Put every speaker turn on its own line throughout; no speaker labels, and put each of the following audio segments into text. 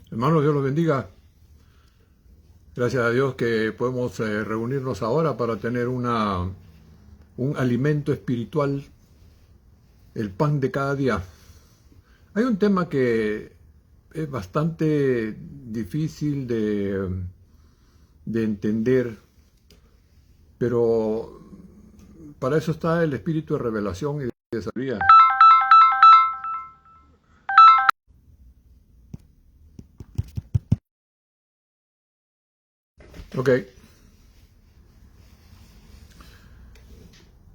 Hermanos, Dios los bendiga. Gracias a Dios que podemos reunirnos ahora para tener un alimento espiritual, el pan de cada día. Hay un tema que es bastante difícil de entender, pero para eso está el espíritu de revelación y de sabiduría. Ok,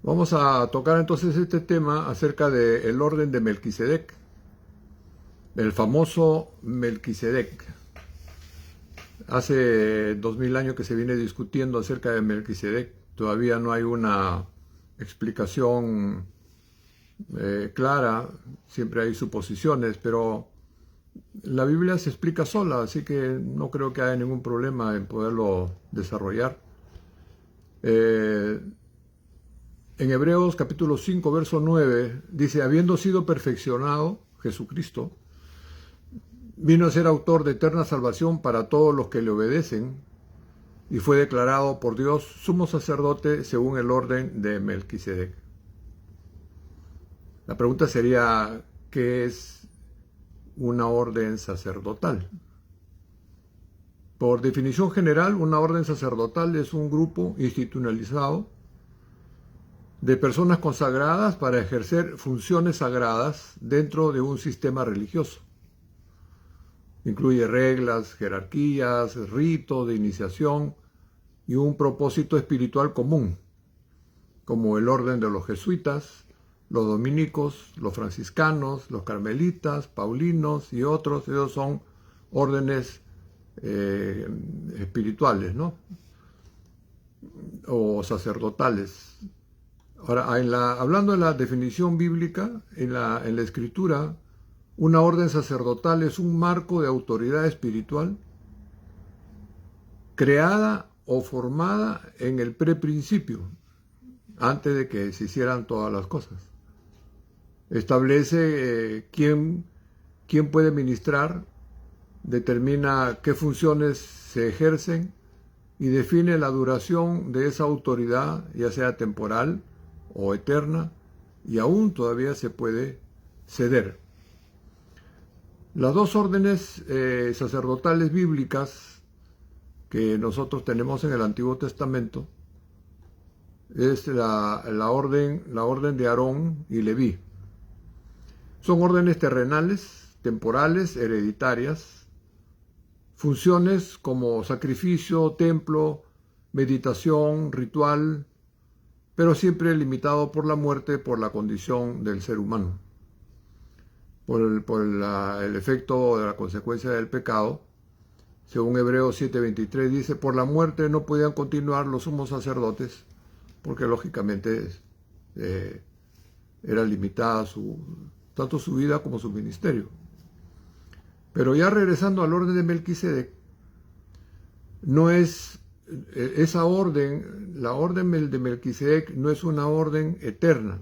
vamos a tocar entonces este tema acerca del orden de Melquisedec, el famoso Melquisedec. Hace 2000 años que se viene discutiendo acerca de Melquisedec. Todavía no hay una explicación clara, siempre hay suposiciones, pero la Biblia se explica sola, así que no creo que haya ningún problema en poderlo desarrollar. En Hebreos capítulo 5, verso 9, dice, habiendo sido perfeccionado Jesucristo, vino a ser autor de eterna salvación para todos los que le obedecen, y fue declarado por Dios sumo sacerdote según el orden de Melquisedec. La pregunta sería, ¿qué es una orden sacerdotal? Por definición general, una orden sacerdotal es un grupo institucionalizado de personas consagradas para ejercer funciones sagradas dentro de un sistema religioso. Incluye reglas, jerarquías, ritos de iniciación y un propósito espiritual común, como el orden de los jesuitas, los dominicos, los franciscanos, los carmelitas, paulinos y otros. Ellos son órdenes espirituales, ¿no? O sacerdotales. Ahora, hablando de la definición bíblica, en la Escritura, una orden sacerdotal es un marco de autoridad espiritual creada o formada en el preprincipio, antes de que se hicieran todas las cosas. Establece quién puede ministrar, determina qué funciones se ejercen y define la duración de esa autoridad, ya sea temporal o eterna, y aún todavía se puede ceder. Las dos órdenes sacerdotales bíblicas que nosotros tenemos en el Antiguo Testamento es la orden de Aarón y Leví. Son órdenes terrenales, temporales, hereditarias, funciones como sacrificio, templo, meditación, ritual, pero siempre limitado por la muerte, por la condición del ser humano. Por el efecto de la consecuencia del pecado, según Hebreos 7:23 dice, por la muerte no podían continuar los sumos sacerdotes, porque lógicamente era limitada tanto su vida como su ministerio. Pero ya regresando al orden de Melquisedec, no es esa orden, la orden de Melquisedec no es una orden eterna.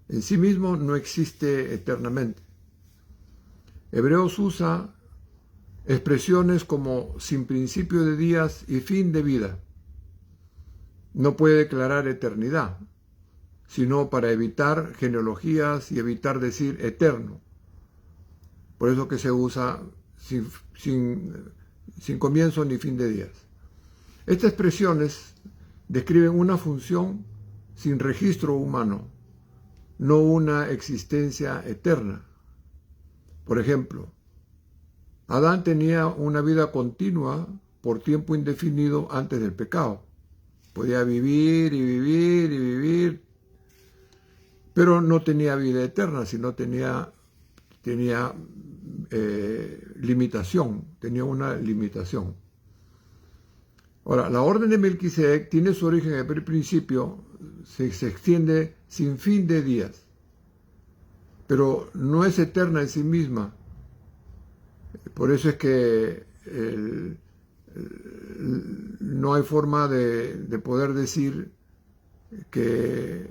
En sí mismo no existe eternamente. Hebreos usa expresiones como sin principio de días y fin de vida. No puede declarar eternidad, sino para evitar genealogías y evitar decir eterno. Por eso que se usa sin comienzo ni fin de días. Estas expresiones describen una función sin registro humano, no una existencia eterna. Por ejemplo, Adán tenía una vida continua por tiempo indefinido antes del pecado. Podía vivir y vivir y vivir, pero no tenía vida eterna, sino tenía limitación, tenía una limitación. Ahora, la orden de Melquisedec tiene su origen en el principio, se extiende sin fin de días, pero no es eterna en sí misma. Por eso es que no hay forma de poder decir que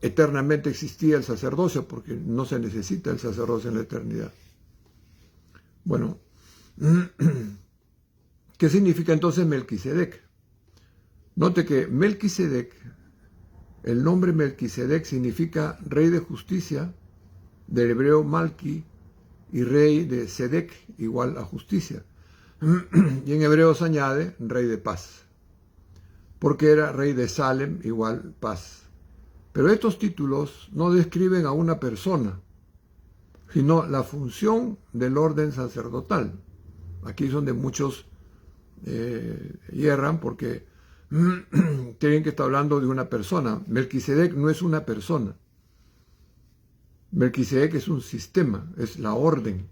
eternamente existía el sacerdocio, porque no se necesita el sacerdocio en la eternidad. Bueno, ¿qué significa entonces Melquisedec? Note que Melquisedec, el nombre Melquisedec significa rey de justicia, del hebreo Malki, y rey de Sedec, igual a justicia. Y en hebreo se añade rey de paz, porque era rey de Salem, igual paz. Pero estos títulos no describen a una persona, sino la función del orden sacerdotal. Aquí es donde muchos hierran porque creen que está hablando de una persona. Melquisedec no es una persona. Melquisedec es un sistema, es la orden.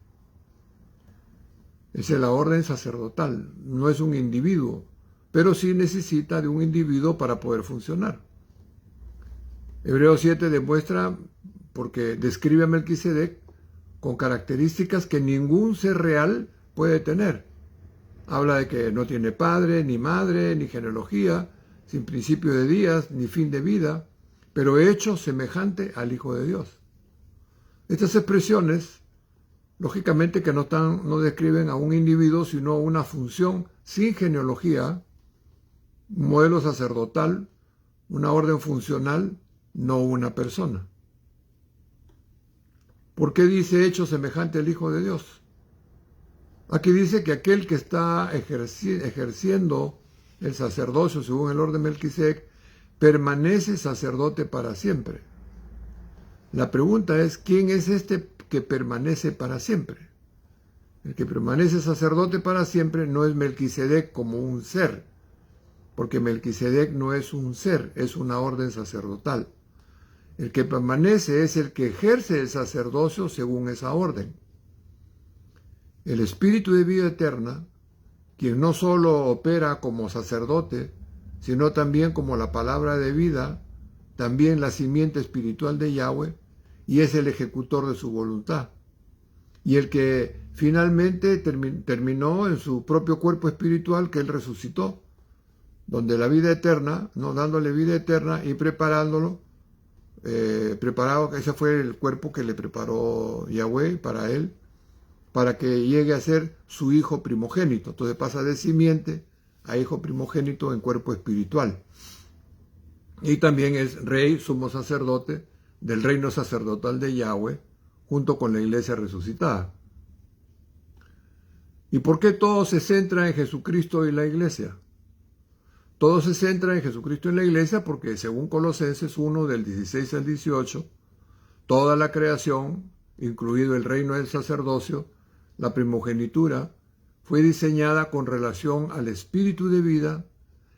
Es la orden sacerdotal, no es un individuo, pero sí necesita de un individuo para poder funcionar. Hebreos 7 demuestra, porque describe a Melquisedec con características que ningún ser real puede tener. Habla de que no tiene padre, ni madre, ni genealogía, sin principio de días, ni fin de vida, pero hecho semejante al Hijo de Dios. Estas expresiones, lógicamente que no describen a un individuo, sino una función sin genealogía, un modelo sacerdotal, una orden funcional, no una persona. ¿Por qué dice hecho semejante al Hijo de Dios? Aquí dice que aquel que está ejerciendo el sacerdocio según el orden de Melquisedec permanece sacerdote para siempre. La pregunta es, ¿quién es este que permanece para siempre? El que permanece sacerdote para siempre no es Melquisedec como un ser, porque Melquisedec no es un ser, es una orden sacerdotal. El que permanece es el que ejerce el sacerdocio según esa orden. El Espíritu de vida eterna, quien no solo opera como sacerdote, sino también como la palabra de vida, también la simiente espiritual de Yahweh, y es el ejecutor de su voluntad. Y el que finalmente terminó en su propio cuerpo espiritual que él resucitó, donde la vida eterna, no dándole vida eterna y preparándolo, ese fue el cuerpo que le preparó Yahweh para él, para que llegue a ser su hijo primogénito. Entonces pasa de simiente a hijo primogénito en cuerpo espiritual. Y también es rey, sumo sacerdote del reino sacerdotal de Yahweh, junto con la iglesia resucitada. ¿Y por qué todo se centra en Jesucristo y la iglesia? Todo se centra en Jesucristo y la iglesia porque según Colosenses 1 del 16 al 18, toda la creación, incluido el reino del sacerdocio, la primogenitura, fue diseñada con relación al espíritu de vida,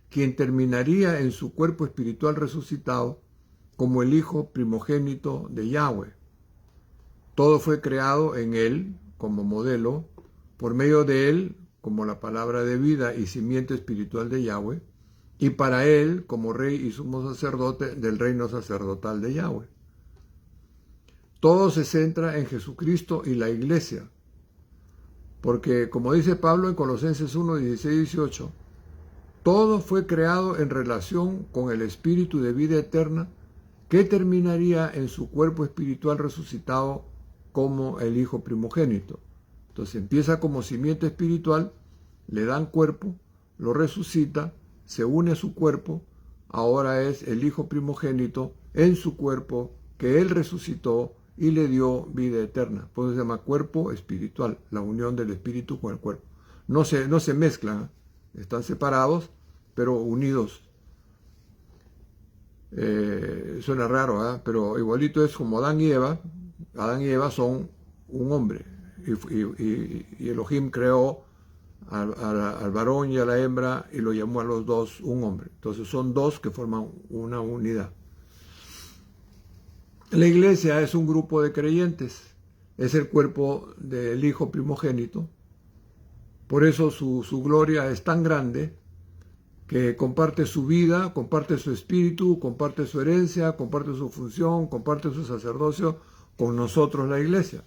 quien terminaría en su cuerpo espiritual resucitado como el hijo primogénito de Yahweh. Todo fue creado en él como modelo, por medio de él como la palabra de vida y simiente espiritual de Yahweh, y para él como rey y sumo sacerdote del reino sacerdotal de Yahweh. Todo se centra en Jesucristo y la iglesia, porque como dice Pablo en Colosenses 1, 16 y 18, todo fue creado en relación con el espíritu de vida eterna que terminaría en su cuerpo espiritual resucitado como el hijo primogénito. Entonces empieza como simiente espiritual, le dan cuerpo, lo resucita, se une a su cuerpo, ahora es el hijo primogénito en su cuerpo que él resucitó y le dio vida eterna. Por eso se llama cuerpo espiritual, la unión del espíritu con el cuerpo. No se mezclan, están separados, pero unidos. Suena raro, pero igualito es como Adán y Eva. Adán y Eva son un hombre y Elohim creó al varón y a la hembra y lo llamó a los dos un hombre. Entonces son dos que forman una unidad. La iglesia es un grupo de creyentes, es el cuerpo del hijo primogénito. Por eso su gloria es tan grande que comparte su vida, comparte su espíritu, comparte su herencia, comparte su función, comparte su sacerdocio con nosotros, la iglesia.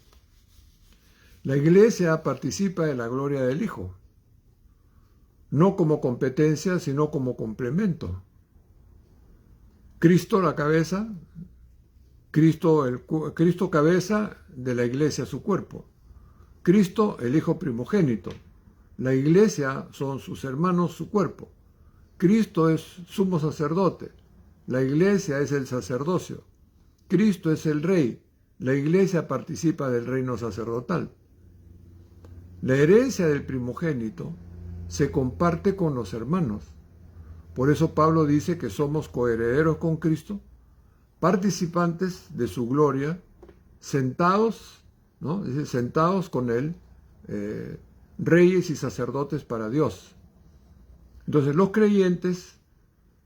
La iglesia participa de la gloria del Hijo, no como competencia, sino como complemento. Cristo la cabeza, Cristo cabeza de la iglesia su cuerpo. Cristo, el Hijo primogénito. La iglesia son sus hermanos, su cuerpo. Cristo es sumo sacerdote. La iglesia es el sacerdocio. Cristo es el rey. La iglesia participa del reino sacerdotal. La herencia del primogénito se comparte con los hermanos. Por eso Pablo dice que somos coherederos con Cristo, participantes de su gloria, sentados, ¿no? Dice, sentados con Él, reyes y sacerdotes para Dios. Entonces los creyentes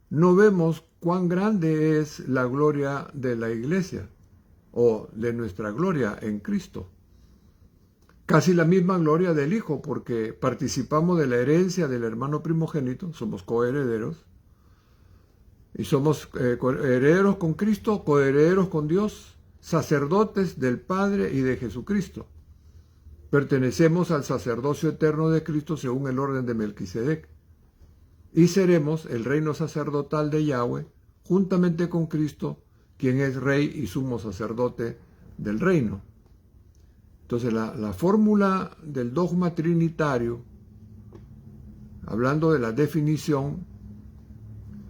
no vemos cuán grande es la gloria de la iglesia o de nuestra gloria en Cristo. Casi la misma gloria del Hijo, porque participamos de la herencia del hermano primogénito, somos coherederos, y somos herederos con Cristo, coherederos con Dios, sacerdotes del Padre y de Jesucristo. Pertenecemos al sacerdocio eterno de Cristo según el orden de Melquisedec, y seremos el reino sacerdotal de Yahweh, juntamente con Cristo, quien es Rey y sumo sacerdote del reino. Entonces la fórmula del dogma trinitario, hablando de la definición,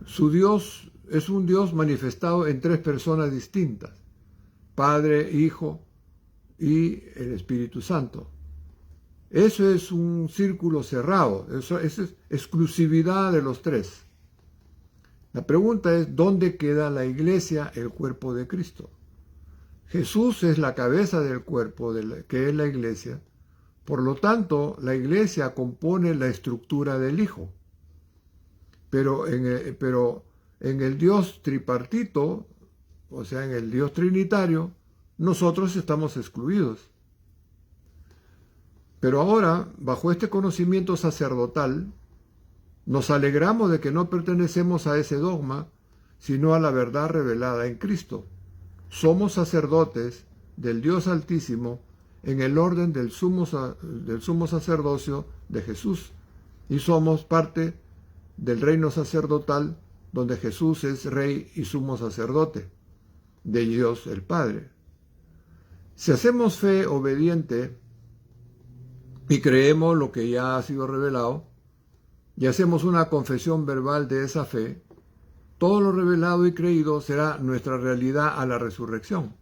su Dios es un Dios manifestado en tres personas distintas: Padre, Hijo y el Espíritu Santo. Eso es un círculo cerrado, eso es exclusividad de los tres. La pregunta es, ¿dónde queda la iglesia, el cuerpo de Cristo? Jesús es la cabeza del cuerpo, que es la iglesia. Por lo tanto, la iglesia compone la estructura del Hijo. Pero en el Dios tripartito, o sea, en el Dios trinitario, nosotros estamos excluidos. Pero ahora, bajo este conocimiento sacerdotal, nos alegramos de que no pertenecemos a ese dogma, sino a la verdad revelada en Cristo. Somos sacerdotes del Dios Altísimo en el orden del sumo sacerdocio de Jesús, y somos parte del reino sacerdotal donde Jesús es Rey y sumo sacerdote de Dios el Padre. Si hacemos fe obediente y creemos lo que ya ha sido revelado, y hacemos una confesión verbal de esa fe, todo lo revelado y creído será nuestra realidad a la resurrección.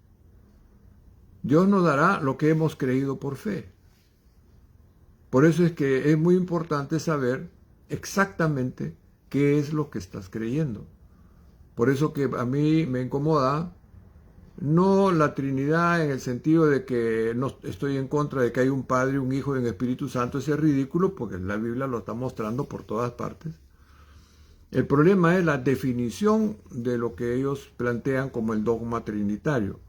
Dios nos dará lo que hemos creído por fe. Por eso es que es muy importante saber exactamente qué es lo que estás creyendo. Por eso que a mí me incomoda no la Trinidad en el sentido de que no estoy en contra de que hay un Padre, un Hijo y un Espíritu Santo. Ese es ridículo porque la Biblia lo está mostrando por todas partes. El problema es la definición de lo que ellos plantean como el dogma trinitario.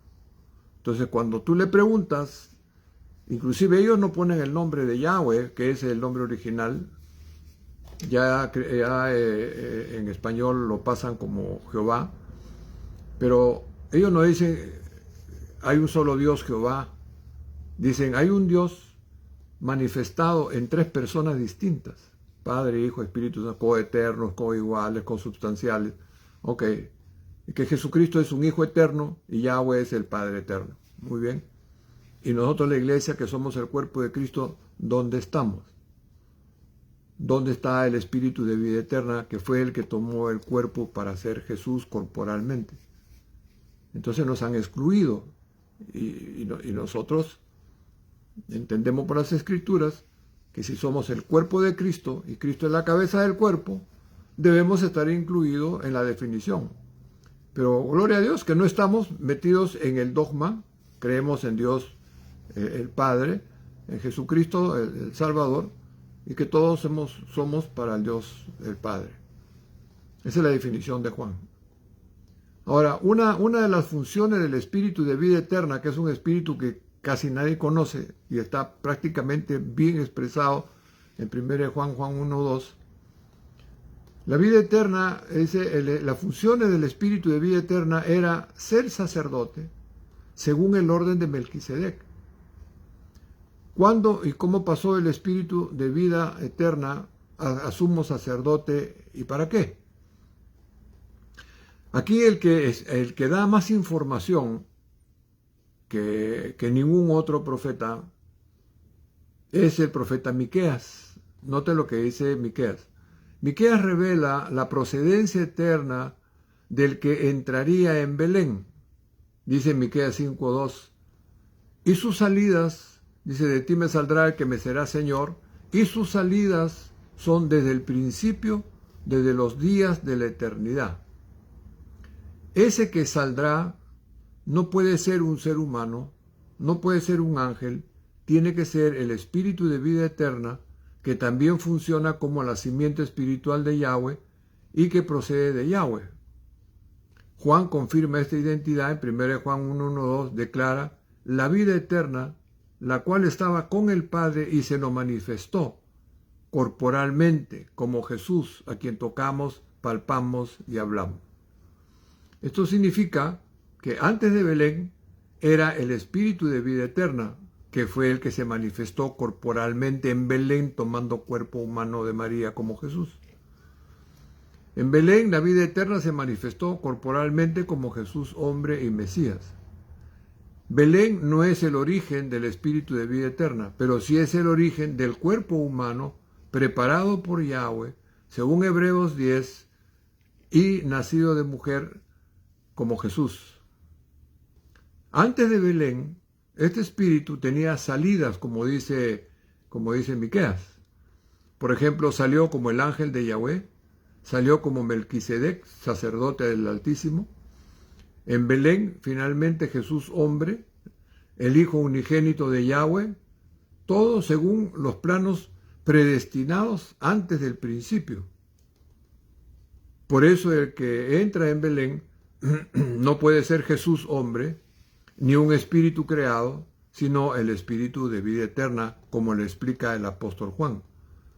Entonces, cuando tú le preguntas, inclusive ellos no ponen el nombre de Yahweh, que es el nombre original, ya en español lo pasan como Jehová, pero ellos no dicen hay un solo Dios Jehová, dicen hay un Dios manifestado en tres personas distintas: Padre, Hijo, Espíritu Santo, coeternos, coiguales, consubstanciales. Ok, y que Jesucristo es un Hijo eterno y Yahweh es el Padre eterno. Muy bien. Y nosotros, la iglesia, que somos el cuerpo de Cristo, ¿dónde estamos? ¿Dónde está el Espíritu de vida eterna, que fue el que tomó el cuerpo para ser Jesús corporalmente? Entonces nos han excluido y nosotros entendemos por las Escrituras que si somos el cuerpo de Cristo y Cristo es la cabeza del cuerpo, debemos estar incluidos en la definición. Pero gloria a Dios que no estamos metidos en el dogma, creemos en Dios el Padre, en Jesucristo el Salvador, y que todos somos para el Dios el Padre. Esa es la definición de Juan. Ahora, una de las funciones del Espíritu de vida eterna, que es un espíritu que casi nadie conoce y está prácticamente bien expresado en 1 Juan 1:2, la vida eterna, las funciones del Espíritu de vida eterna era ser sacerdote según el orden de Melquisedec. ¿Cuándo y cómo pasó el Espíritu de vida eterna a sumo sacerdote y para qué? Aquí el que da más información que ningún otro profeta es el profeta Miqueas. Note lo que dice Miqueas. Miqueas revela la procedencia eterna del que entraría en Belén. Dice Miqueas 5:2. Y sus salidas, dice, de ti me saldrá el que me será Señor, y sus salidas son desde el principio, desde los días de la eternidad. Ese que saldrá no puede ser un ser humano, no puede ser un ángel, tiene que ser el Espíritu de vida eterna, que también funciona como la simiente espiritual de Yahweh y que procede de Yahweh. Juan confirma esta identidad en 1 Juan 1:1-2, declara la vida eterna, la cual estaba con el Padre y se nos manifestó corporalmente como Jesús, a quien tocamos, palpamos y hablamos. Esto significa que antes de Belén era el Espíritu de vida eterna, que fue el que se manifestó corporalmente en Belén tomando cuerpo humano de María como Jesús. En Belén la vida eterna se manifestó corporalmente como Jesús hombre y Mesías. Belén no es el origen del Espíritu de vida eterna, pero sí es el origen del cuerpo humano preparado por Yahweh, según Hebreos 10, y nacido de mujer como Jesús. Antes de Belén, este espíritu tenía salidas, como dice Miqueas. Por ejemplo, salió como el ángel de Yahweh, salió como Melquisedec, sacerdote del Altísimo. En Belén, finalmente, Jesús hombre, el Hijo unigénito de Yahweh, todo según los planos predestinados antes del principio. Por eso el que entra en Belén no puede ser Jesús hombre, ni un espíritu creado, sino el espíritu de vida eterna, como le explica el apóstol Juan.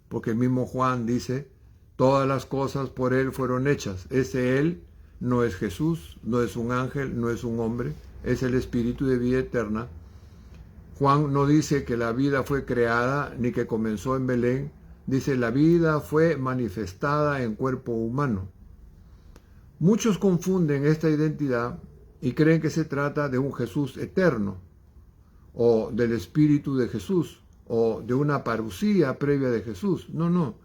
Porque el mismo Juan dice, todas las cosas por él fueron hechas. Ese él no es Jesús, no es un ángel, no es un hombre, es el espíritu de vida eterna. Juan no dice que la vida fue creada ni que comenzó en Belén, dice la vida fue manifestada en cuerpo humano. Muchos confunden esta identidad y creen que se trata de un Jesús eterno, o del Espíritu de Jesús, o de una parucía previa de Jesús. No.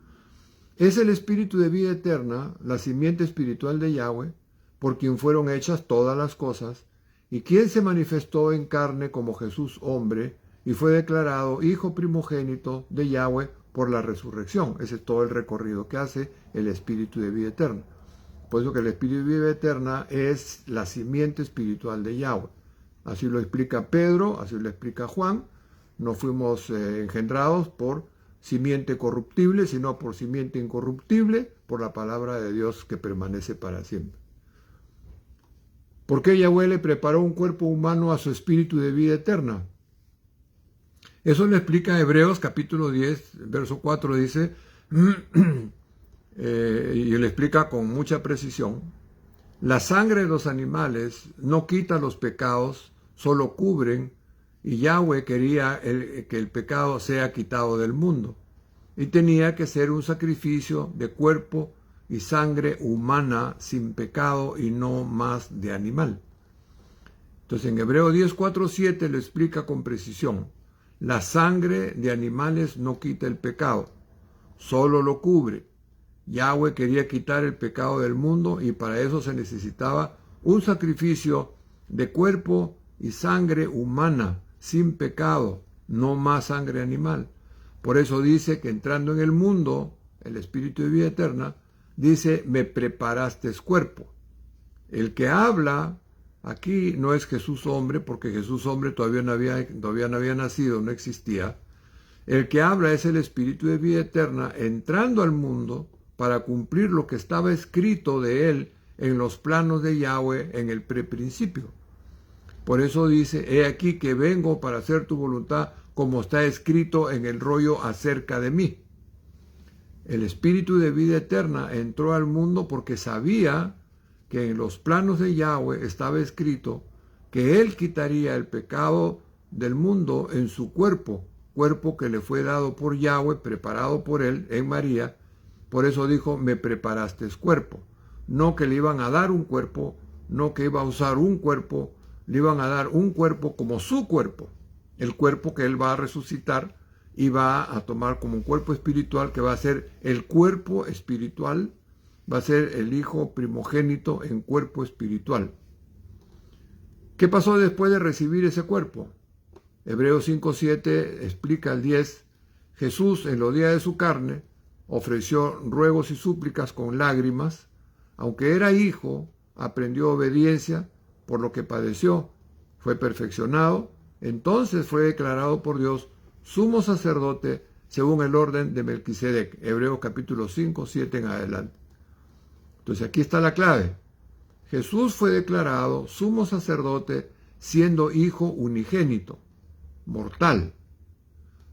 Es el Espíritu de vida eterna, la simiente espiritual de Yahweh, por quien fueron hechas todas las cosas, y quien se manifestó en carne como Jesús hombre, y fue declarado Hijo primogénito de Yahweh por la resurrección. Ese es todo el recorrido que hace el Espíritu de vida eterna. Por eso que el Espíritu de vida eterna es la simiente espiritual de Yahweh. Así lo explica Pedro, así lo explica Juan. No fuimos engendrados por simiente corruptible, sino por simiente incorruptible, por la palabra de Dios que permanece para siempre. ¿Por qué Yahweh le preparó un cuerpo humano a su espíritu de vida eterna? Eso lo explica Hebreos capítulo 10, verso 4, dice, y le explica con mucha precisión, la sangre de los animales no quita los pecados, solo cubren, y Yahweh quería que el pecado sea quitado del mundo, y tenía que ser un sacrificio de cuerpo y sangre humana sin pecado y no más de animal. Entonces en Hebreos 10, 4, 7 lo explica con precisión. La sangre de animales no quita el pecado, solo lo cubre. Yahweh quería quitar el pecado del mundo y para eso se necesitaba un sacrificio de cuerpo y sangre humana, sin pecado, no más sangre animal. Por eso dice que entrando en el mundo, el Espíritu de vida eterna, dice, me preparaste cuerpo. El que habla aquí no es Jesús hombre, porque Jesús hombre todavía no había nacido, no existía. El que habla es el Espíritu de vida eterna entrando al mundo para cumplir lo que estaba escrito de él en los planos de Yahweh en el preprincipio. Por eso dice, he aquí que vengo para hacer tu voluntad como está escrito en el rollo acerca de mí. El Espíritu de vida eterna entró al mundo porque sabía que en los planos de Yahweh estaba escrito que él quitaría el pecado del mundo en su cuerpo que le fue dado por Yahweh, preparado por él en María. Por eso dijo, me preparaste cuerpo. No que le iban a dar un cuerpo, no que iba a usar un cuerpo, le iban a dar un cuerpo como su cuerpo, el cuerpo que él va a resucitar y va a tomar como un cuerpo espiritual que va a ser el cuerpo espiritual, va a ser el Hijo primogénito en cuerpo espiritual. ¿Qué pasó después de recibir ese cuerpo? Hebreos 5:7 explica el 10. Jesús, en los días de su carne, ofreció ruegos y súplicas con lágrimas. Aunque era hijo, aprendió obediencia, por lo que padeció, fue perfeccionado, entonces fue declarado por Dios sumo sacerdote según el orden de Melquisedec. Hebreos capítulo 5, 7 en adelante. Entonces aquí está la clave. Jesús fue declarado sumo sacerdote siendo hijo unigénito, mortal,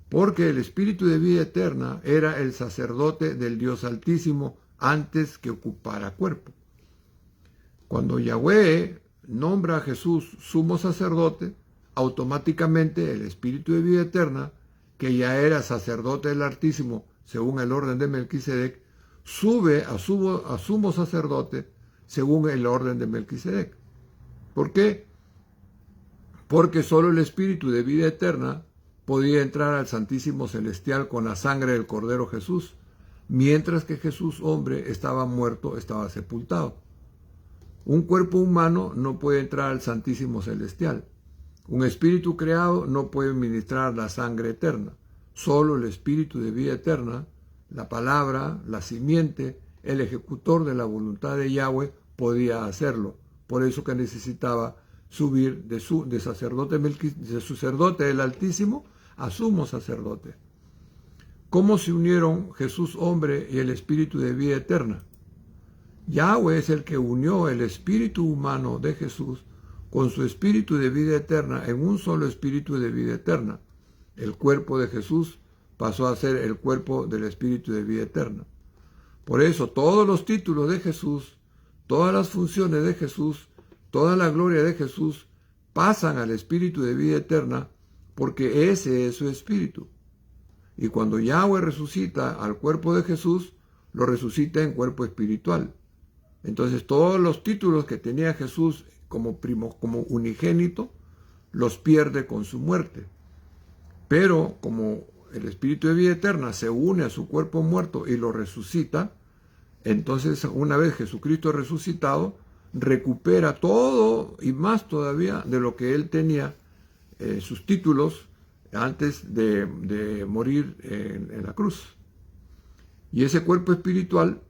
porque el Espíritu de vida eterna era el sacerdote del Dios Altísimo antes que ocupara cuerpo. Cuando Yahweh nombra a Jesús sumo sacerdote, automáticamente el Espíritu de vida eterna, que ya era sacerdote del Altísimo según el orden de Melquisedec, sube a sumo sacerdote según el orden de Melquisedec. ¿Por qué? Porque solo el Espíritu de vida eterna podía entrar al Santísimo Celestial con la sangre del Cordero Jesús, mientras que Jesús, hombre, estaba muerto, estaba sepultado. Un cuerpo humano no puede entrar al Santísimo Celestial. Un espíritu creado no puede ministrar la sangre eterna. Solo el Espíritu de vida eterna, la palabra, la simiente, el ejecutor de la voluntad de Yahweh, podía hacerlo. Por eso que necesitaba subir de sacerdote del Altísimo a sumo sacerdote. ¿Cómo se unieron Jesús hombre y el Espíritu de vida eterna? Yahweh es el que unió el espíritu humano de Jesús con su espíritu de vida eterna en un solo espíritu de vida eterna. El cuerpo de Jesús pasó a ser el cuerpo del espíritu de vida eterna. Por eso todos los títulos de Jesús, todas las funciones de Jesús, toda la gloria de Jesús pasan al espíritu de vida eterna porque ese es su espíritu. Y cuando Yahweh resucita al cuerpo de Jesús, lo resucita en cuerpo espiritual. Entonces todos los títulos que tenía Jesús como unigénito, los pierde con su muerte. Pero como el Espíritu de vida eterna se une a su cuerpo muerto y lo resucita, entonces una vez Jesucristo resucitado, recupera todo y más todavía de lo que él tenía, sus títulos, antes de morir en la cruz. Y ese cuerpo espiritual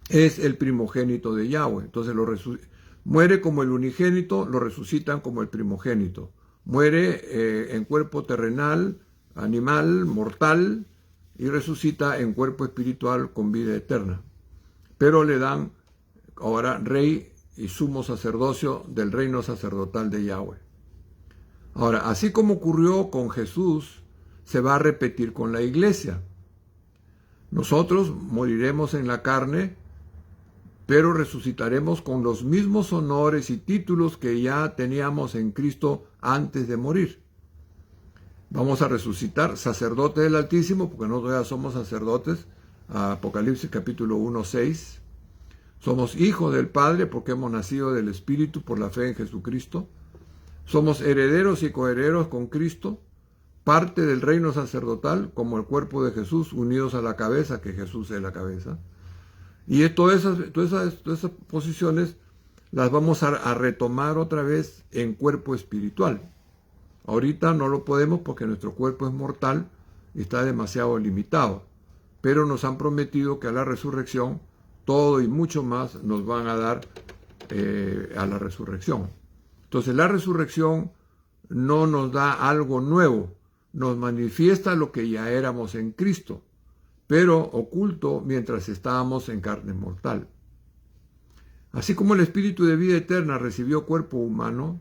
es el primogénito de Yahweh. Entonces muere como el unigénito, lo resucitan como el primogénito. Muere en cuerpo terrenal, animal, mortal, y resucita en cuerpo espiritual con vida eterna. Pero le dan ahora rey y sumo sacerdocio del reino sacerdotal de Yahweh. Ahora, así como ocurrió con Jesús, se va a repetir con la iglesia. Nosotros moriremos en la carne, pero resucitaremos con los mismos honores y títulos que ya teníamos en Cristo antes de morir. Vamos a resucitar sacerdote del Altísimo, porque nosotros ya somos sacerdotes, Apocalipsis capítulo 1, 6. Somos hijos del Padre porque hemos nacido del Espíritu por la fe en Jesucristo. Somos herederos y coherederos con Cristo, parte del reino sacerdotal, como el cuerpo de Jesús, unidos a la cabeza, que Jesús es la cabeza. Y todas esas posiciones las vamos a retomar otra vez en cuerpo espiritual. Ahorita no lo podemos porque nuestro cuerpo es mortal y está demasiado limitado. Pero nos han prometido que a la resurrección todo y mucho más nos van a dar a la resurrección. Entonces la resurrección no nos da algo nuevo, nos manifiesta lo que ya éramos en Cristo, pero oculto mientras estábamos en carne mortal. Así como el Espíritu de vida eterna recibió cuerpo humano,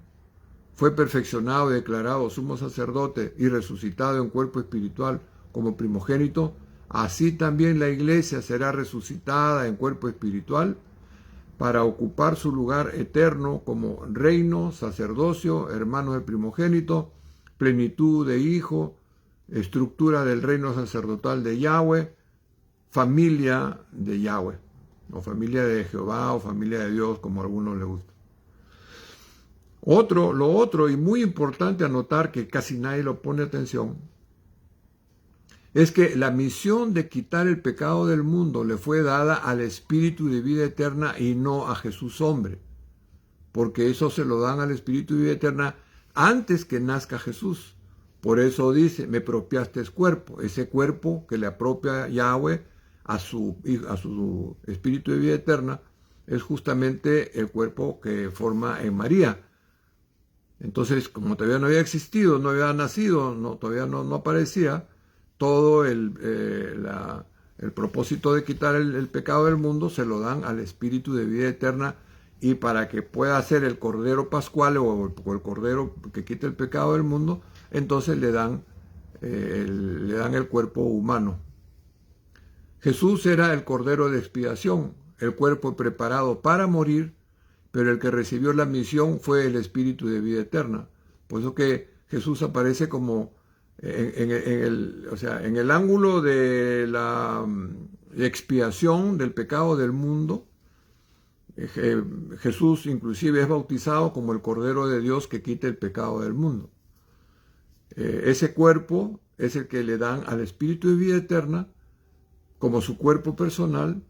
fue perfeccionado y declarado sumo sacerdote y resucitado en cuerpo espiritual como primogénito, así también la iglesia será resucitada en cuerpo espiritual para ocupar su lugar eterno como reino, sacerdocio, hermano del primogénito, plenitud de hijo, estructura del reino sacerdotal de Yahweh, familia de Yahweh, o familia de Jehová, o familia de Dios, como a algunos les gusta. Lo otro, y muy importante anotar que casi nadie lo pone atención, es que la misión de quitar el pecado del mundo le fue dada al Espíritu de vida eterna y no a Jesús hombre, porque eso se lo dan al Espíritu de vida eterna antes que nazca Jesús. Por eso dice, me apropiaste cuerpo, ese cuerpo que le apropia Yahweh a su Espíritu de vida eterna, es justamente el cuerpo que forma en María. Entonces, como todavía no había existido, no había nacido, todavía no aparecía, todo el propósito de quitar el pecado del mundo se lo dan al Espíritu de vida eterna, y para que pueda ser el Cordero Pascual o el Cordero que quita el pecado del mundo, entonces le dan el cuerpo humano. Jesús era el Cordero de expiación, el cuerpo preparado para morir, pero el que recibió la misión fue el Espíritu de vida eterna. Por eso que Jesús aparece como en el ángulo de la expiación del pecado del mundo. Jesús inclusive es bautizado como el Cordero de Dios que quita el pecado del mundo. Ese cuerpo es el que le dan al Espíritu de vida eterna como su cuerpo personal,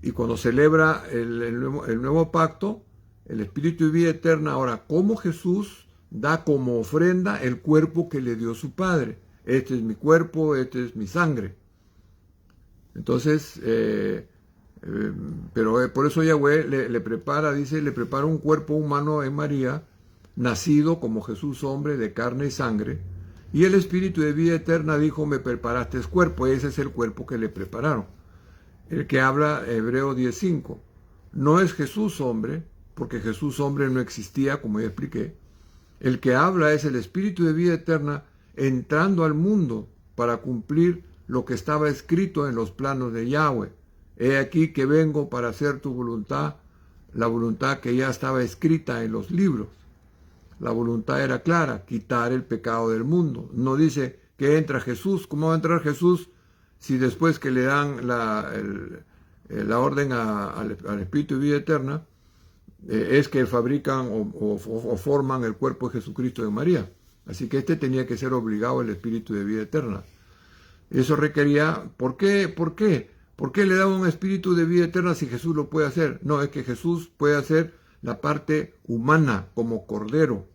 y cuando celebra el nuevo pacto, el Espíritu de vida eterna, ahora como Jesús, da como ofrenda el cuerpo que le dio su Padre. Este es mi cuerpo, este es mi sangre. Entonces, pero por eso Yahweh le prepara un cuerpo humano en María, nacido como Jesús hombre de carne y sangre, y el Espíritu de vida eterna dijo, me preparaste cuerpo. Ese es el cuerpo que le prepararon. El que habla Hebreo 10:5. No es Jesús hombre, porque Jesús hombre no existía, como ya expliqué. El que habla es el Espíritu de vida eterna entrando al mundo para cumplir lo que estaba escrito en los planos de Yahweh. He aquí que vengo para hacer tu voluntad, la voluntad que ya estaba escrita en los libros. La voluntad era clara, quitar el pecado del mundo. No dice que entra Jesús. ¿Cómo va a entrar Jesús si después que le dan la orden al Espíritu de vida eterna, es que fabrican o forman el cuerpo de Jesucristo de María? Así que tenía que ser obligado el Espíritu de vida eterna. Eso requería, ¿por qué? ¿Por qué le daban un Espíritu de vida eterna si Jesús lo puede hacer? No, es que Jesús puede hacer la parte humana como Cordero,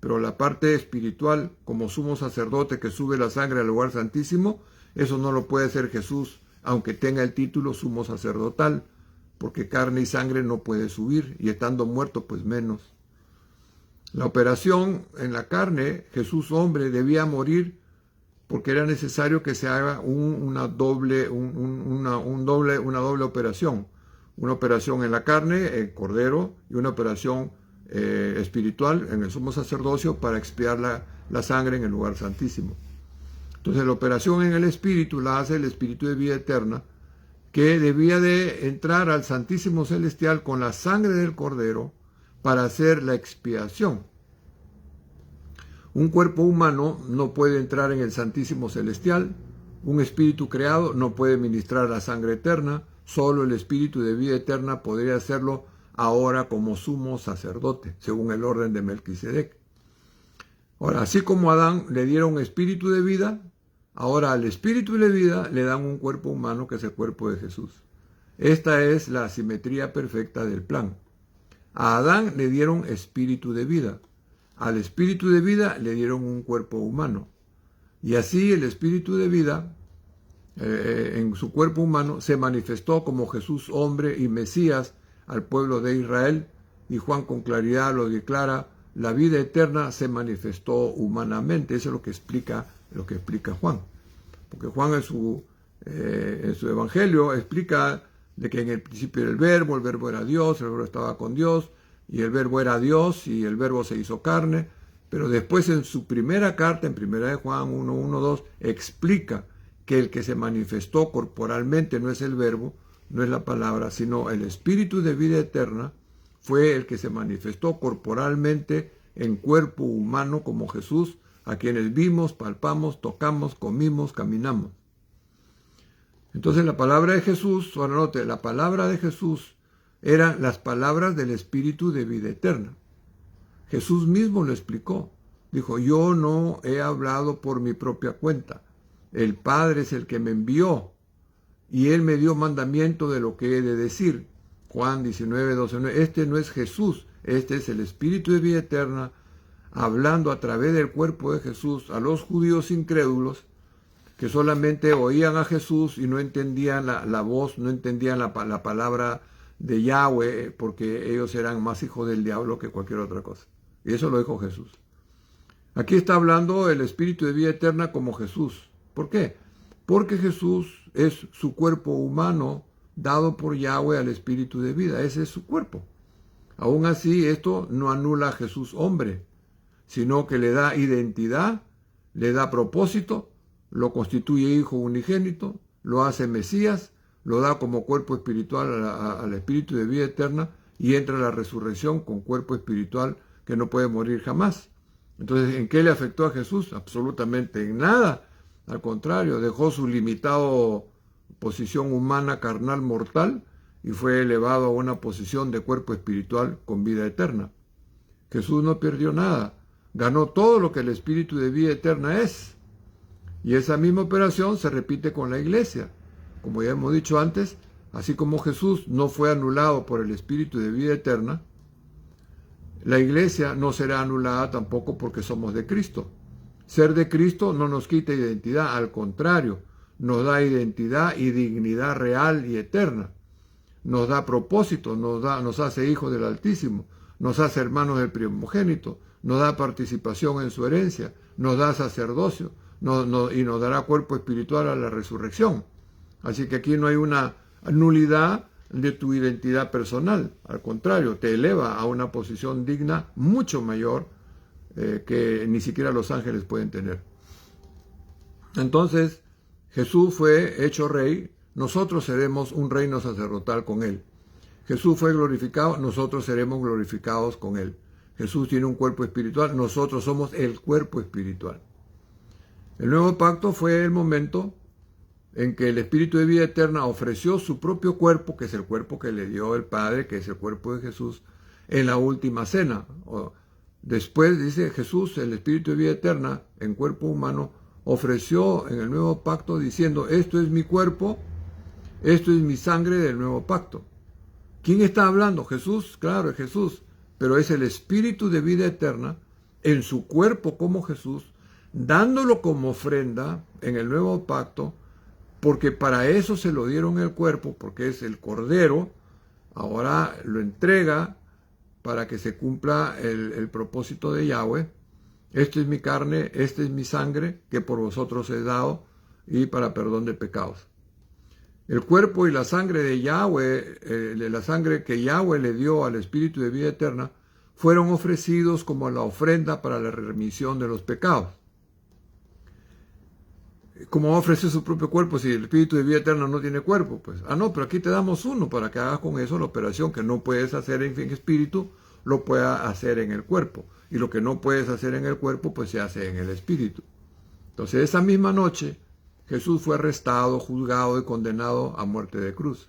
pero la parte espiritual como sumo sacerdote que sube la sangre al lugar santísimo, eso no lo puede hacer Jesús, aunque tenga el título sumo sacerdotal, porque carne y sangre no puede subir, y estando muerto pues menos. La operación en la carne, Jesús hombre debía morir porque era necesario que se haga una doble operación. Una operación en la carne, el Cordero, y una operación espiritual en el sumo sacerdocio para expiar la sangre en el lugar santísimo. Entonces la operación en el Espíritu la hace el Espíritu de vida eterna, que debía de entrar al Santísimo Celestial con la sangre del Cordero para hacer la expiación. Un cuerpo humano no puede entrar en el Santísimo Celestial, un espíritu creado no puede ministrar la sangre eterna, solo el Espíritu de vida eterna podría hacerlo ahora como sumo sacerdote, según el orden de Melquisedec. Ahora, así como a Adán le dieron espíritu de vida, ahora al espíritu de vida le dan un cuerpo humano que es el cuerpo de Jesús. Esta es la simetría perfecta del plan. A Adán le dieron espíritu de vida, al espíritu de vida le dieron un cuerpo humano. Y así el espíritu de vida, en su cuerpo humano, se manifestó como Jesús hombre y Mesías al pueblo de Israel, y Juan con claridad lo declara, la vida eterna se manifestó humanamente. Eso es lo que explica Juan. Porque Juan en su evangelio explica de que en el principio era el verbo era Dios, el verbo estaba con Dios, y el verbo era Dios, y el verbo se hizo carne. Pero después en su primera carta, en primera de Juan 1:1-2, explica que el que se manifestó corporalmente no es el verbo, no es la palabra, sino el Espíritu de vida eterna, fue el que se manifestó corporalmente en cuerpo humano como Jesús, a quienes vimos, palpamos, tocamos, comimos, caminamos. Entonces la palabra de Jesús, ahora note, la palabra de Jesús eran las palabras del Espíritu de vida eterna. Jesús mismo lo explicó. Dijo, yo no he hablado por mi propia cuenta. el Padre es el que me envió y Él me dio mandamiento de lo que he de decir. Juan 19, 12, 9. Este no es Jesús, este es el Espíritu de vida eterna, hablando a través del cuerpo de Jesús a los judíos incrédulos que solamente oían a Jesús y no entendían la voz, no entendían la palabra de Yahweh, porque ellos eran más hijos del diablo que cualquier otra cosa. Y eso lo dijo Jesús. Aquí está hablando el Espíritu de vida eterna como Jesús. ¿Por qué? Porque Jesús es su cuerpo humano dado por Yahweh al Espíritu de vida. Ese es su cuerpo. Aún así, esto no anula a Jesús hombre, sino que le da identidad, le da propósito, lo constituye hijo unigénito, lo hace Mesías, lo da como cuerpo espiritual al Espíritu de vida eterna y entra a la resurrección con cuerpo espiritual que no puede morir jamás. Entonces, ¿en qué le afectó a Jesús? Absolutamente en nada. Al contrario, dejó su limitado posición humana, carnal, mortal y fue elevado a una posición de cuerpo espiritual con vida eterna. Jesús no perdió nada, ganó todo lo que el Espíritu de vida eterna es. Y esa misma operación se repite con la iglesia. Como ya hemos dicho antes, así como Jesús no fue anulado por el Espíritu de vida eterna, la iglesia no será anulada tampoco porque somos de Cristo. Ser de Cristo no nos quita identidad, al contrario, nos da identidad y dignidad real y eterna. Nos da propósito, nos hace hijos del Altísimo, nos hace hermanos del primogénito, nos da participación en su herencia, nos da sacerdocio, y nos dará cuerpo espiritual a la resurrección. Así que aquí no hay una nulidad de tu identidad personal. Al contrario, te eleva a una posición digna mucho mayor que ni siquiera los ángeles pueden tener. Entonces, Jesús fue hecho rey, nosotros seremos un reino sacerdotal con Él. Jesús fue glorificado, nosotros seremos glorificados con Él. Jesús tiene un cuerpo espiritual, nosotros somos el cuerpo espiritual. El nuevo pacto fue el momento en que el Espíritu de vida eterna ofreció su propio cuerpo, que es el cuerpo que le dio el Padre, que es el cuerpo de Jesús, en la última cena. Después, dice Jesús, el Espíritu de vida eterna, en cuerpo humano, ofreció en el nuevo pacto diciendo, esto es mi cuerpo, esto es mi sangre del nuevo pacto. ¿Quién está hablando? Jesús, claro, es Jesús, pero es el Espíritu de vida eterna en su cuerpo como Jesús, dándolo como ofrenda en el nuevo pacto, porque para eso se lo dieron el cuerpo, porque es el Cordero, ahora lo entrega para que se cumpla el propósito de Yahweh. Esta es mi carne, esta es mi sangre, que por vosotros he dado, y para perdón de pecados. El cuerpo y la sangre de Yahweh, la sangre que Yahweh le dio al Espíritu de vida eterna, fueron ofrecidos como la ofrenda para la remisión de los pecados. ¿Cómo va a ofrecer su propio cuerpo si el Espíritu de vida eterna no tiene cuerpo? Pues, no, pero aquí te damos uno para que hagas con eso la operación que no puedes hacer en espíritu, lo pueda hacer en el cuerpo. Y lo que no puedes hacer en el cuerpo, pues se hace en el espíritu. Entonces, esa misma noche, Jesús fue arrestado, juzgado y condenado a muerte de cruz.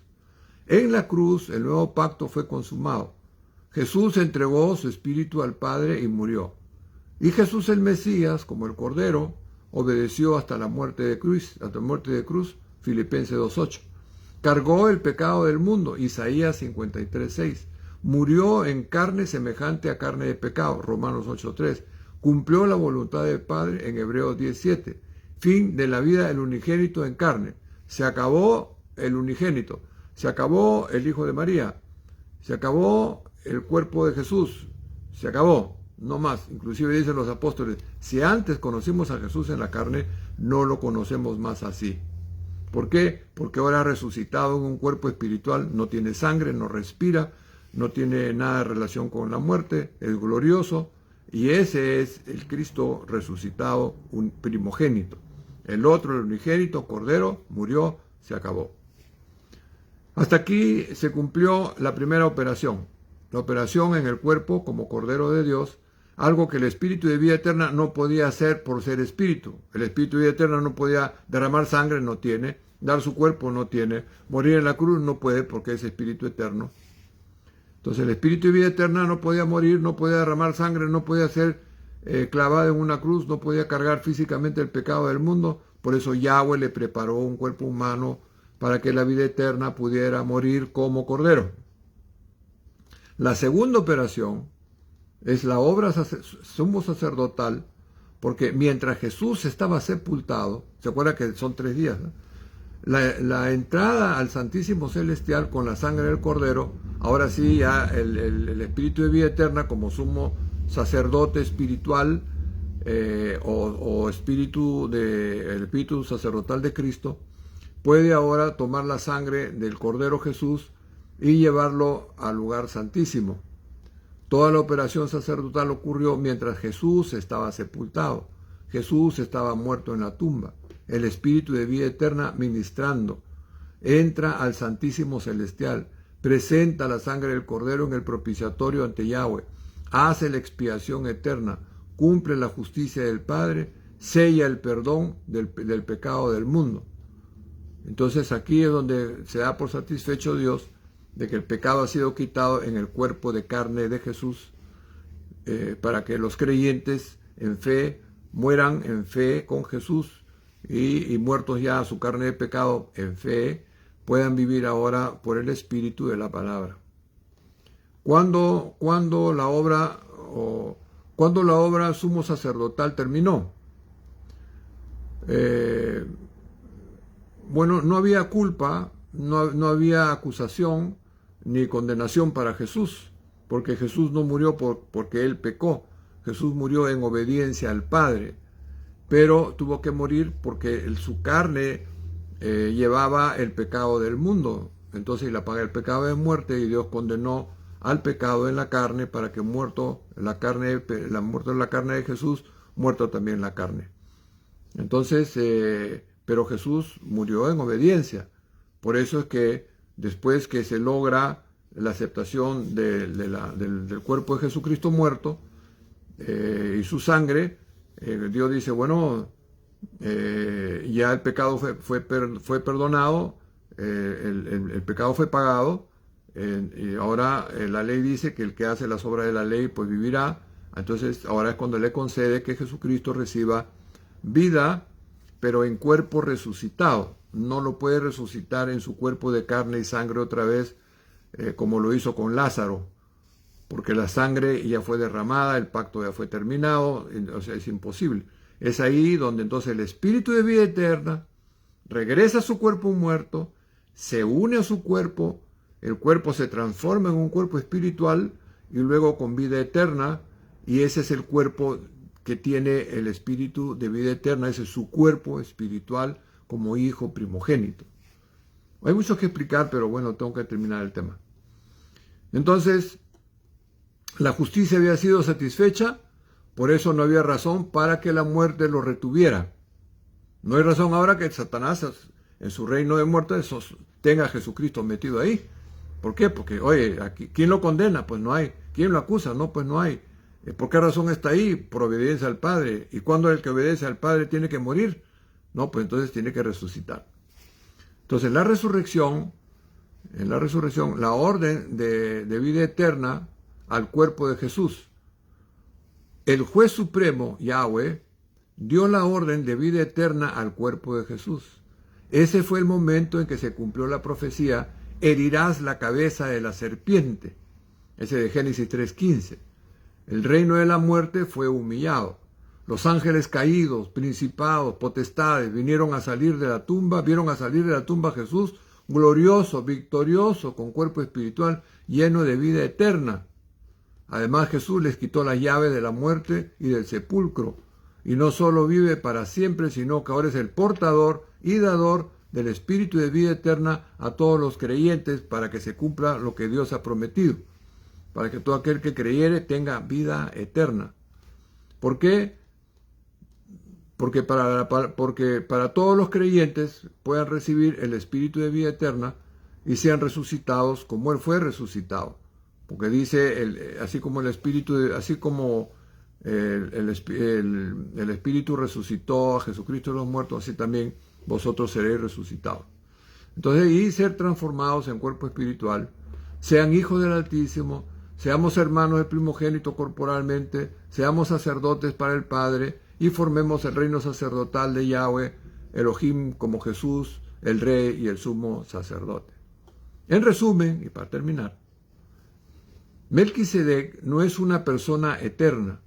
En la cruz, el nuevo pacto fue consumado. Jesús entregó su espíritu al Padre y murió. Y Jesús el Mesías, como el Cordero, obedeció hasta la muerte de cruz, Filipenses 2:8. Cargó el pecado del mundo, Isaías 53:6. Murió en carne semejante a carne de pecado, Romanos 8:3. Cumplió la voluntad del Padre en Hebreos 10:7. Fin de la vida del unigénito en carne. Se acabó el unigénito, se acabó el Hijo de María, se acabó el cuerpo de Jesús, se acabó. No más, inclusive dicen los apóstoles, si antes conocimos a Jesús en la carne, no lo conocemos más así. ¿Por qué? Porque ahora resucitado en un cuerpo espiritual, no tiene sangre, no respira, no tiene nada de relación con la muerte, es glorioso, y ese es el Cristo resucitado, un primogénito. El otro, el unigénito, Cordero, murió, se acabó. Hasta aquí se cumplió la primera operación, la operación en el cuerpo como Cordero de Dios, algo que el Espíritu de vida eterna no podía hacer por ser Espíritu. El Espíritu de vida eterna no podía derramar sangre, no tiene, dar su cuerpo, no tiene, morir en la cruz, no puede porque es Espíritu eterno. Entonces el Espíritu de vida eterna no podía morir, no podía derramar sangre, no podía ser clavado en una cruz, no podía cargar físicamente el pecado del mundo, Por eso Yahweh le preparó un cuerpo humano para que la vida eterna pudiera morir como cordero. La segunda operación es la obra sumo sacerdotal, porque mientras Jesús estaba sepultado, ¿se acuerda que son 3 días? ¿No? La entrada al Santísimo Celestial con la sangre del Cordero, ahora sí ya el Espíritu de vida eterna como sumo sacerdote espiritual o el Espíritu sacerdotal de Cristo, puede ahora tomar la sangre del Cordero Jesús y llevarlo al lugar santísimo. Toda la operación sacerdotal ocurrió mientras Jesús estaba sepultado. Jesús estaba muerto en la tumba. El Espíritu de vida eterna ministrando. Entra al Santísimo Celestial. Presenta la sangre del Cordero en el propiciatorio ante Yahweh. Hace la expiación eterna. Cumple la justicia del Padre. Sella el perdón del pecado del mundo. Entonces aquí es donde se da por satisfecho Dios de que el pecado ha sido quitado en el cuerpo de carne de Jesús, para que los creyentes en fe mueran en fe con Jesús y muertos ya a su carne de pecado en fe, puedan vivir ahora por el Espíritu de la palabra. ¿Cuándo la obra sumo sacerdotal terminó? Bueno, no había culpa, no había acusación ni condenación para Jesús, porque Jesús no murió porque él pecó. Jesús murió en obediencia al Padre, pero tuvo que morir porque su carne llevaba el pecado del mundo. Entonces la paga del pecado es muerte, y Dios condenó al pecado en la carne para que muerto la carne de Jesús, muerto también la carne. Entonces, pero Jesús murió en obediencia. Por eso es que después que se logra la aceptación del cuerpo de Jesucristo muerto y su sangre, Dios dice, bueno, ya el pecado fue perdonado, el pecado fue pagado, y ahora la ley dice que el que hace las obras de la ley pues vivirá. Entonces ahora es cuando le concede que Jesucristo reciba vida, pero en cuerpo resucitado. No lo puede resucitar en su cuerpo de carne y sangre otra vez, como lo hizo con Lázaro, porque la sangre ya fue derramada, el pacto ya fue terminado, o sea, es imposible. Es ahí donde entonces el Espíritu de vida eterna regresa a su cuerpo muerto, se une a su cuerpo, el cuerpo se transforma en un cuerpo espiritual y luego con vida eterna, y ese es el cuerpo que tiene el Espíritu de vida eterna, ese es su cuerpo espiritual como hijo primogénito. Hay mucho que explicar, pero bueno, tengo que terminar el tema. Entonces, la justicia había sido satisfecha, por eso no había razón para que la muerte lo retuviera. No hay razón ahora que Satanás en su reino de muerte tenga a Jesucristo metido ahí. ¿Por qué? Porque, oye, aquí, ¿quién lo condena? Pues no hay. ¿Quién lo acusa? No, pues no hay. ¿Por qué razón está ahí? Por obediencia al Padre. ¿Y cuándo el que obedece al Padre tiene que morir? No, pues entonces tiene que resucitar. Entonces en la resurrección, la orden de vida eterna al cuerpo de Jesús. El juez supremo, Yahweh, dio la orden de vida eterna al cuerpo de Jesús. Ese fue el momento en que se cumplió la profecía, herirás la cabeza de la serpiente. Ese de Génesis 3:15. El reino de la muerte fue humillado. Los ángeles caídos, principados, potestades, vieron a salir de la tumba a Jesús, glorioso, victorioso, con cuerpo espiritual, lleno de vida eterna. Además, Jesús les quitó la llave de la muerte y del sepulcro, y no solo vive para siempre, sino que ahora es el portador y dador del Espíritu de vida eterna a todos los creyentes, para que se cumpla lo que Dios ha prometido, para que todo aquel que creyere tenga vida eterna. ¿Por qué? Porque para todos los creyentes puedan recibir el Espíritu de vida eterna y sean resucitados como Él fue resucitado. Porque dice, así como el Espíritu resucitó a Jesucristo de los muertos, así también vosotros seréis resucitados. Entonces, y ser transformados en cuerpo espiritual, sean hijos del Altísimo, seamos hermanos del primogénito corporalmente, seamos sacerdotes para el Padre, y formemos el reino sacerdotal de Yahweh, Elohim como Jesús, el Rey y el Sumo Sacerdote. En resumen, y para terminar, Melquisedec no es una persona eterna,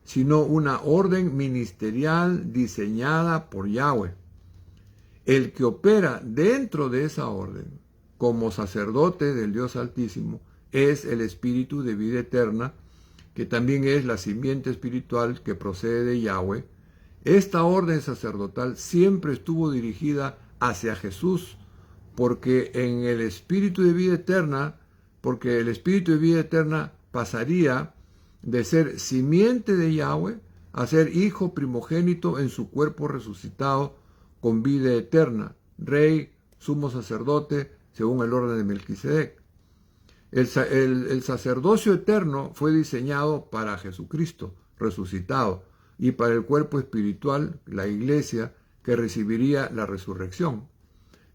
sino una orden ministerial diseñada por Yahweh. El que opera dentro de esa orden, como sacerdote del Dios Altísimo, es el Espíritu de vida eterna, que también es la simiente espiritual que procede de Yahweh. Esta orden sacerdotal siempre estuvo dirigida hacia Jesús, porque el Espíritu de vida eterna pasaría de ser simiente de Yahweh a ser hijo primogénito en su cuerpo resucitado con vida eterna, rey, sumo sacerdote, según el orden de Melquisedec. El sacerdocio eterno fue diseñado para Jesucristo resucitado y para el cuerpo espiritual, la iglesia, que recibiría la resurrección.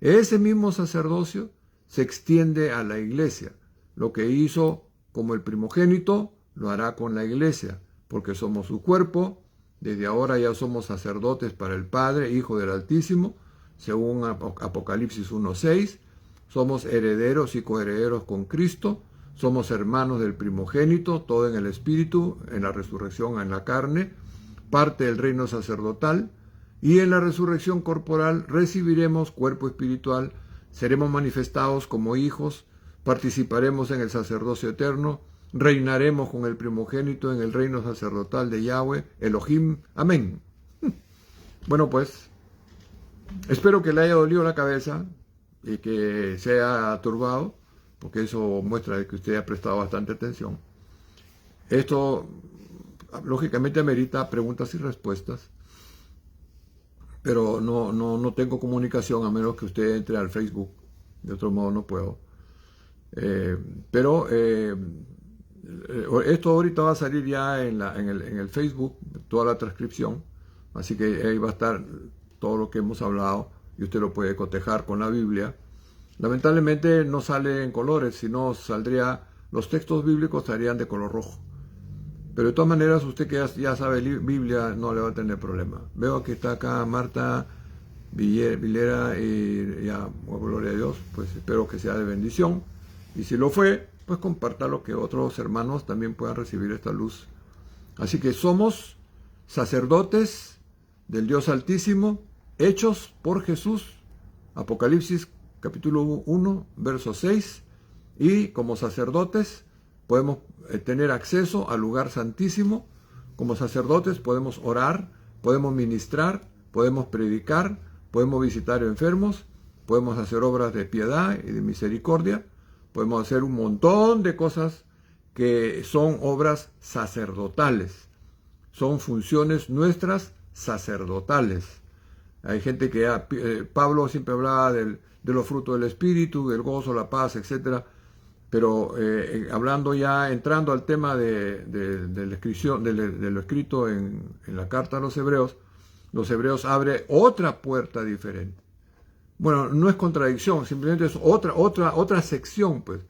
Ese mismo sacerdocio se extiende a la iglesia. Lo que hizo como el primogénito, lo hará con la iglesia, porque somos su cuerpo. Desde ahora ya somos sacerdotes para el Padre, Hijo del Altísimo, según Apocalipsis 1:6. Somos herederos y coherederos con Cristo. Somos hermanos del primogénito, todo en el Espíritu, en la resurrección en la carne, parte del reino sacerdotal. Y en la resurrección corporal recibiremos cuerpo espiritual, seremos manifestados como hijos, participaremos en el sacerdocio eterno, reinaremos con el primogénito en el reino sacerdotal de Yahweh, Elohim. Amén. Bueno, pues, espero que le haya dolido la cabeza y que se haya turbado, porque eso muestra que usted ha prestado bastante atención. Esto, lógicamente, amerita preguntas y respuestas, pero no tengo comunicación a menos que usted entre al Facebook. De otro modo no puedo. Pero esto ahorita va a salir ya en el Facebook, toda la transcripción, así que ahí va a estar todo lo que hemos hablado y usted lo puede cotejar con la Biblia. Lamentablemente no sale en colores, sino los textos bíblicos estarían de color rojo. Pero de todas maneras, usted que ya sabe Biblia no le va a tener problema. Veo que está acá Marta Vilera y ya, gloria a Dios, pues espero que sea de bendición. Y si lo fue, pues compártalo, que otros hermanos también puedan recibir esta luz. Así que somos sacerdotes del Dios Altísimo, hechos por Jesús. Apocalipsis capítulo 1, verso 6. Y como sacerdotes podemos tener acceso al lugar santísimo. Como sacerdotes podemos orar, podemos ministrar, podemos predicar, podemos visitar enfermos, podemos hacer obras de piedad y de misericordia. Podemos hacer un montón de cosas que son obras sacerdotales. Son funciones nuestras sacerdotales. Hay gente que Pablo siempre hablaba de los frutos del Espíritu, del gozo, la paz, etc. Pero entrando al tema de lo escrito en la carta a los Hebreos abre otra puerta diferente. Bueno, no es contradicción, simplemente es otra sección, pues.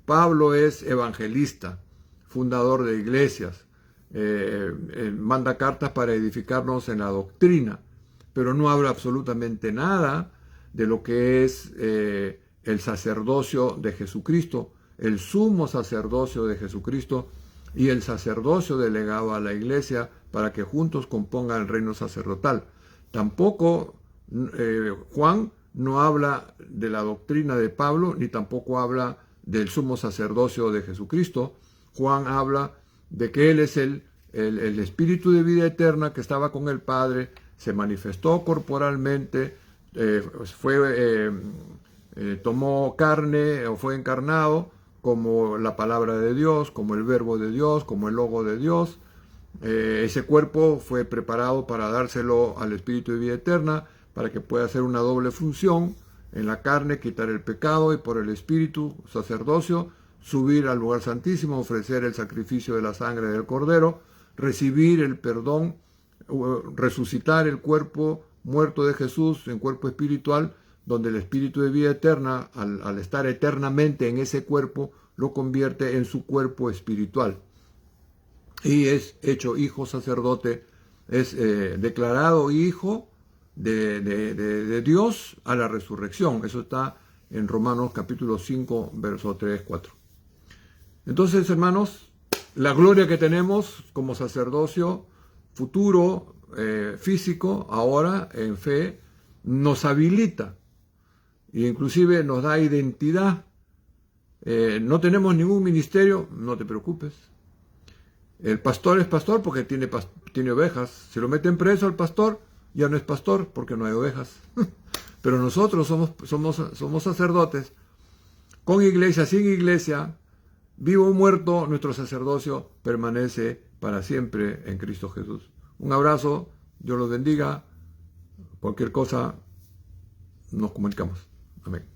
Pablo es evangelista, fundador de iglesias, manda cartas para edificarnos en la doctrina, pero no habla absolutamente nada de lo que es el sacerdocio de Jesucristo, el sumo sacerdocio de Jesucristo y el sacerdocio delegado a la iglesia para que juntos compongan el reino sacerdotal. Tampoco Juan no habla de la doctrina de Pablo, ni tampoco habla del sumo sacerdocio de Jesucristo. Juan habla de que Él es el Espíritu de vida eterna que estaba con el Padre, se manifestó corporalmente, tomó carne o fue encarnado como la palabra de Dios, como el verbo de Dios, como el logo de Dios. Ese cuerpo fue preparado para dárselo al Espíritu de vida eterna, para que pueda hacer una doble función: en la carne quitar el pecado y por el Espíritu, sacerdocio, subir al lugar santísimo, ofrecer el sacrificio de la sangre del Cordero, recibir el perdón, resucitar el cuerpo muerto de Jesús en cuerpo espiritual, donde el Espíritu de vida eterna, al estar eternamente en ese cuerpo, lo convierte en su cuerpo espiritual. Y es hecho hijo sacerdote, es declarado hijo de Dios a la resurrección. Eso está en Romanos capítulo 5, versos 3, 4. Entonces, hermanos, la gloria que tenemos como sacerdocio futuro, físico, ahora en fe, nos habilita e inclusive nos da identidad. No tenemos ningún ministerio, no te preocupes. El pastor es pastor porque tiene ovejas. Si lo meten preso al pastor, ya no es pastor porque no hay ovejas. Pero nosotros somos sacerdotes, con iglesia, sin iglesia, vivo o muerto, nuestro sacerdocio permanece para siempre en Cristo Jesús. Un abrazo, Dios los bendiga. Cualquier cosa, nos comunicamos. Amén.